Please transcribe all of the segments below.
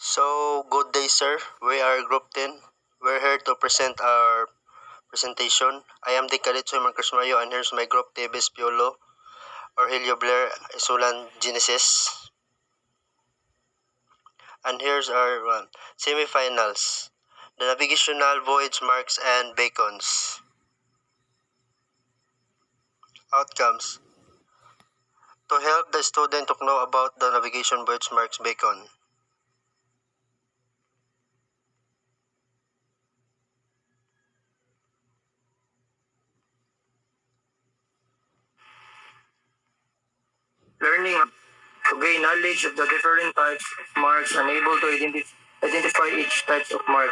So, good day, sir. We are Group 10. We're here to present our presentation. I am Decalitso Marcos Mayo, and here's my group, Tebes Piolo, Orhelio Blair, Isulan Genesis. And here's our semifinals. The navigational voyage marks and beacons. Outcomes. To help the student to know about the navigation voyage marks beacon. Learning to gain knowledge of the different types of marks and able to identify each type of mark.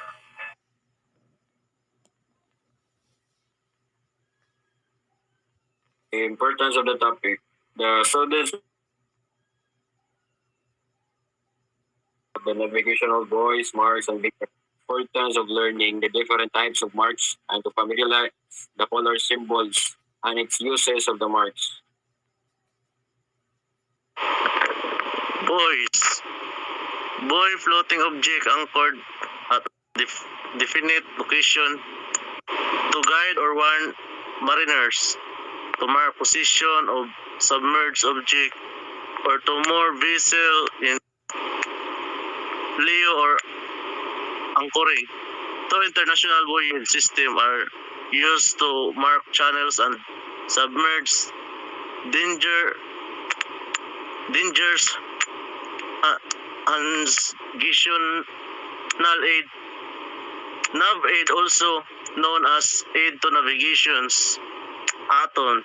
The importance of the topic. The students of the navigational buoys, marks, and beacons. Importance of learning the different types of marks and to familiarize the color symbols and its uses of the marks. Buoys. Buoy floating object anchored at definite location to guide or warn mariners, to mark position of submerged object, or to moor vessel in leo or anchoring. Two international buoy system are used to mark channels and submerged dangers navigational aid. Nav aid, also known as aid to navigations, ATON,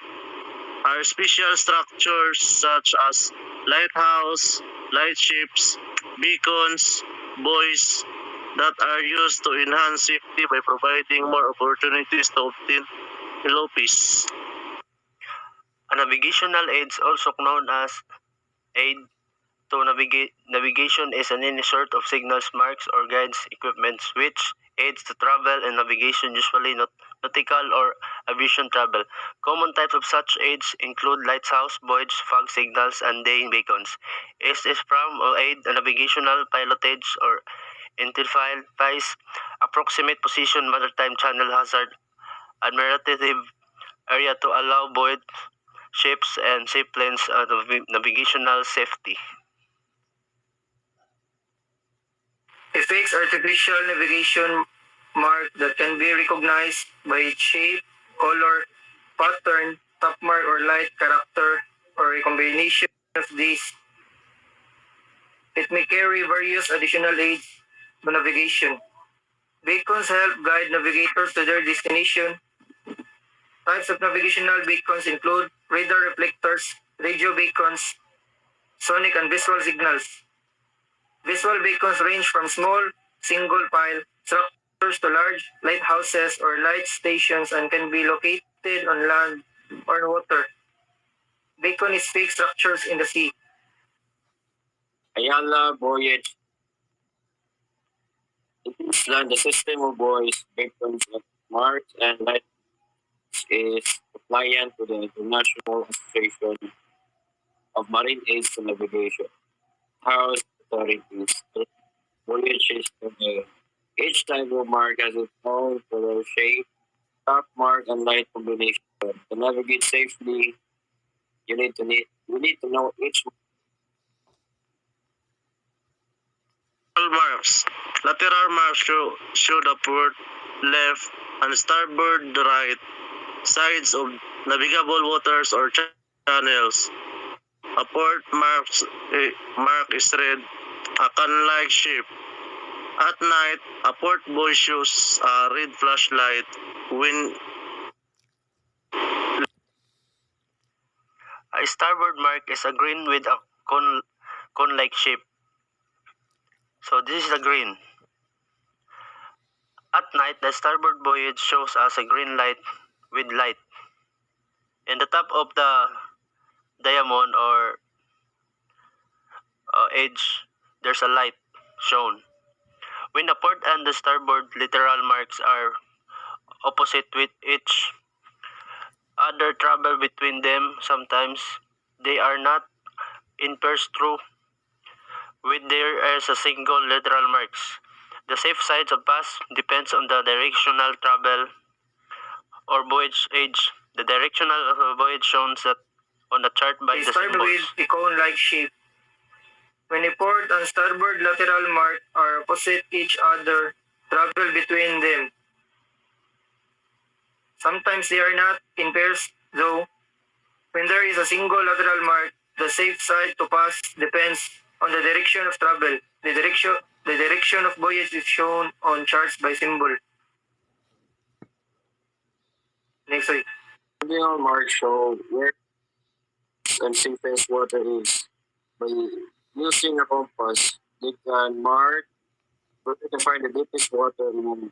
are special structures such as lighthouse, lightships, beacons, buoys that are used to enhance safety by providing more opportunities to obtain LOPs. A navigational aids, also known as aid to navigation, is any sort of signals, marks, or guides equipments which aids to travel and navigation, usually nautical or aviation travel. Common types of such aids include lighthouse, buoys, fog signals, and day beacons. It is from or aid navigational pilotage or identifies approximate position, maritime channel hazard, admirative area to allow buoyed ships and sailplanes navigational safety. A fixed artificial navigation mark that can be recognized by its shape, color, pattern, top mark, or light character, or a combination of these. It may carry various additional aids to navigation. Beacons help guide navigators to their destination. Types of navigational beacons include radar reflectors, radio beacons, sonic and visual signals. Visual beacons range from small, single-pile structures to large lighthouses or light stations and can be located on land or water. Beacon is fixed structures in the sea. Ayala Voyage. In Island, the system of buoys, beacons, marks, and lights is compliant to the International Association of Marine Aids to Navigation. House authorities. Voyages today. Each type of mark has its own color shape, top mark, and light combination. To navigate safely, we need to know each Marks. Lateral marks show the port left and starboard the right sides of navigable waters or channels. A port mark is red, a can-like shape. At night, a port buoy shows a red flashlight when A starboard mark is a green with a cone-like shape. So this is the green. At night, the starboard buoy shows us a green light with light. In the top of the diamond or edge, there's a light shown. When the port and the starboard literal marks are opposite with each other, travel between them, sometimes they are not in pairs true. with there as a single literal marks. The safe sides of pass depends on the directional travel or voyage age. The directional of a voyage shown that on the chart by They the start symbols. with a cone-like shape. When a port and starboard lateral mark are opposite each other, travel between them. Sometimes they are not in pairs, though. When there is a single lateral mark, the safe side to pass depends on the direction of travel. The direction of voyage is shown on charts by symbol. Next week. Cardinal marks show where and safest water is. By using a compass, they can mark where to find the deepest water in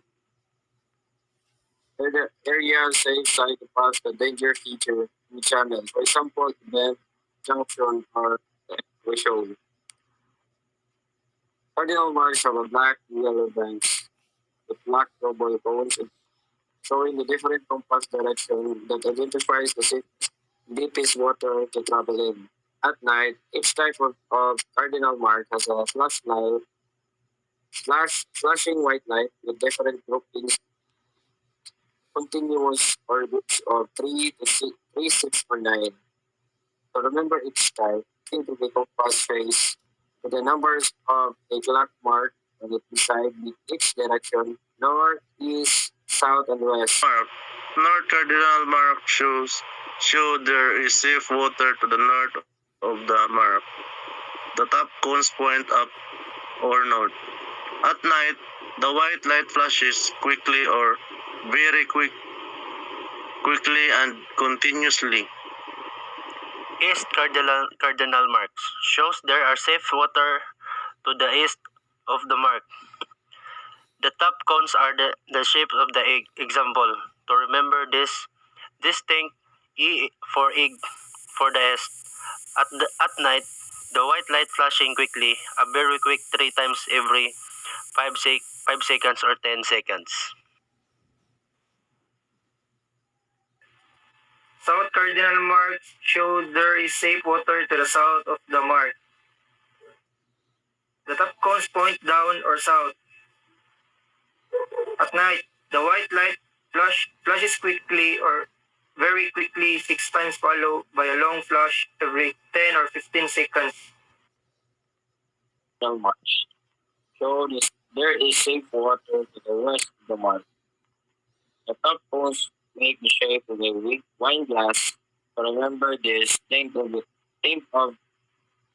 the area safe side to pass the danger feature in channel. For example, event, junction, or threshold. Cardinal marks have a black and yellow bands with black double cones showing the different compass direction that identifies the safest, deepest water to travel in. At night, each type of cardinal mark has a flashlight, flashing white light with different groupings, continuous orbits of 3 to 6, 3, 6, or 9. To remember each type, think of the compass face with the numbers of a clock mark on it beside each direction, north, east, south, and west. Mark. North cardinal mark show there is safe water to the north of the mark. The top cones point up or north. At night, the white light flashes quickly or very quickly and continuously. East cardinal marks shows there are safe water to the east of the mark. The top cones are the shapes of the egg. Example, to remember this think E for egg for the east. At night, the white light flashing quickly, a very quick 3 times every 5 seconds or 10 seconds. South cardinal marks show there is safe water to the south of the mark. The top cones point down or south. At night, the white light flashes quickly or very quickly 6 times followed by a long flash every 10 or 15 seconds. March. So there is safe water to the west of the mark. The top cones make the shape of a wine glass. To remember this, think of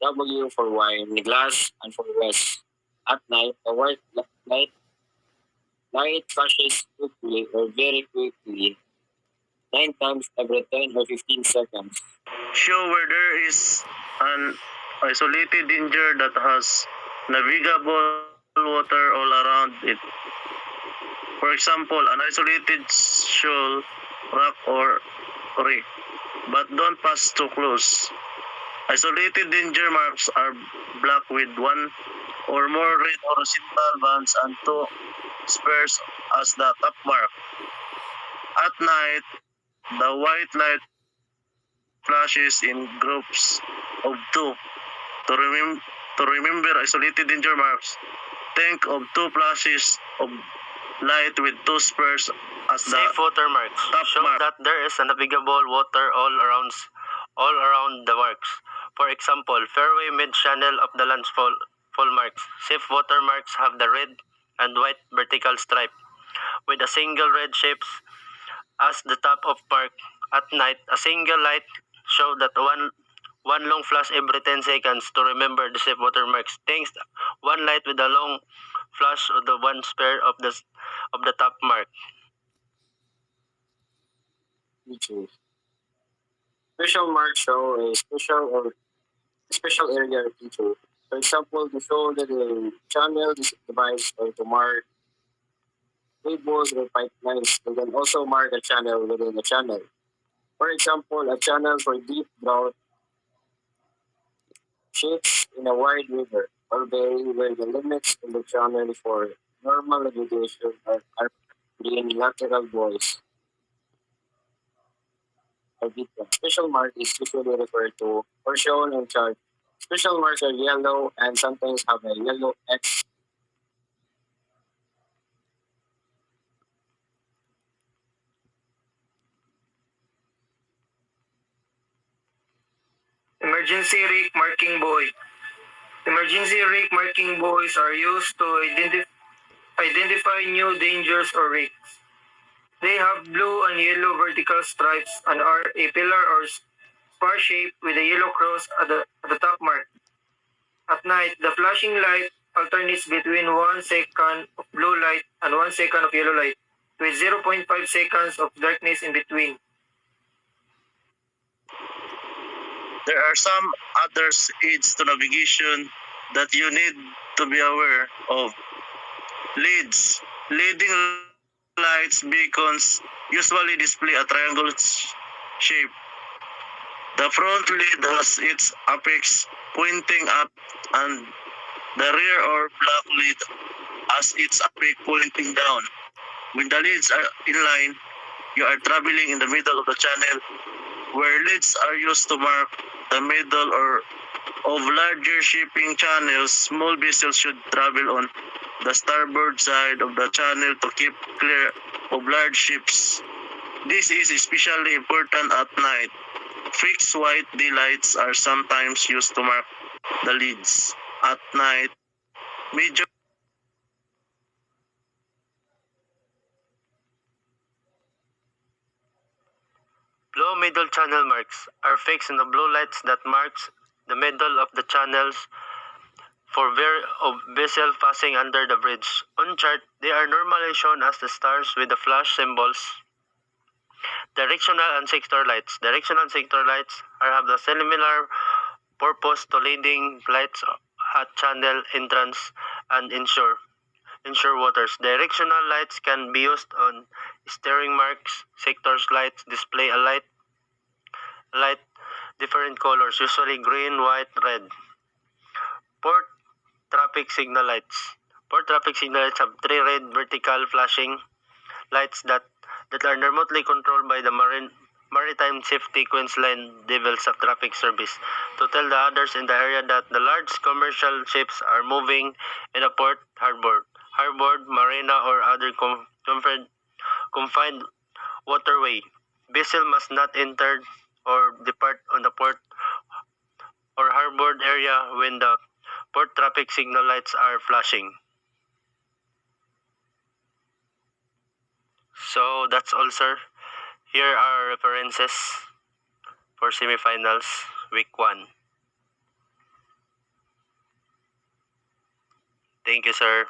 W for wine, glass, and for west. At night, the white light flashes quickly or very quickly, 9 times every 10 or 15 seconds. Show where there is an isolated danger that has navigable water all around it. For example, an isolated shoal, rock, or reef. But don't pass too close. Isolated danger marks are black with one or more red horizontal bands and two spurs as the top mark. At night, the white light flashes in groups of two. To, to remember isolated danger marks, think of two flashes of light with two spurs as the Safe water marks top show mark. that there is a navigable water all around the marks. For example, fairway mid-channel of the landfall marks. Safe water marks have the red and white vertical stripe with a single red shapes as the top of mark. At night, a single light show that one long flash every 10 seconds. To remember the safe water marks, thanks one light with a long flash of the one spare of the top mark. Features. Special marks show a special area feature. For example, to show that the channel is device or to mark cables or pipelines. They can also mark a channel within a channel. For example, a channel for deep drought ships in a wide river or bay where the limits in the channel for normal navigation are in lateral buoys or beacon. Special mark is usually referred to or shown on chart Special marks are yellow and sometimes have a yellow X. Emergency rake marking buoy. Emergency rake marking buoys are used to identify new dangers or rakes. They have blue and yellow vertical stripes and are a pillar or spar shape with a yellow cross at the top mark. At night, the flashing light alternates between 1 second of blue light and 1 second of yellow light, with 0.5 seconds of darkness in between. There are some other aids to navigation that you need to be aware of. Leads. Leading lights beacons usually display a triangle shape. The front lead has its apex pointing up and the rear or back lead has its apex pointing down. When the leads are in line, you are traveling in the middle of the channel, where leads are used to mark the middle or of larger shipping channels. Small vessels should travel on the starboard side of the channel to keep clear of large ships. This is especially important at night. Fixed white daylights are sometimes used to mark the leads. At night, major Blue middle channel marks are fixed in the blue lights that marks the middle of the channels for vessel passing under the bridge. On chart, they are normally shown as the stars with the flash symbols. Directional and sector lights. Directional and sector lights have the similar purpose to leading lights at channel entrance and inshore waters. Directional lights can be used on steering marks. Sectors lights display a light different colors, usually green, white, red. Port traffic signal lights. Port traffic signal lights have three red vertical flashing lights that are remotely controlled by the Maritime Safety Queensland Levels of Traffic Service to tell the others in the area that the large commercial ships are moving in a port, harbor, marina, or other confined waterway. Vessel must not enter or depart on the port or harbor area when the port traffic signal lights are flashing. So that's all, sir. Here are references for semifinals week 1. Thank you, sir.